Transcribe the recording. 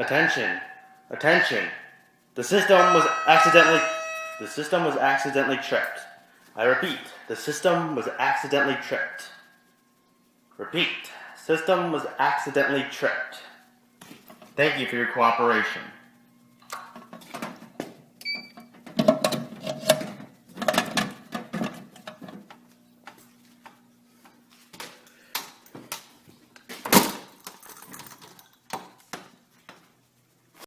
Attention. Attention. The system was accidentally tripped. I repeat, the system was accidentally tripped. Repeat, system was accidentally tripped. Thank you for your cooperation.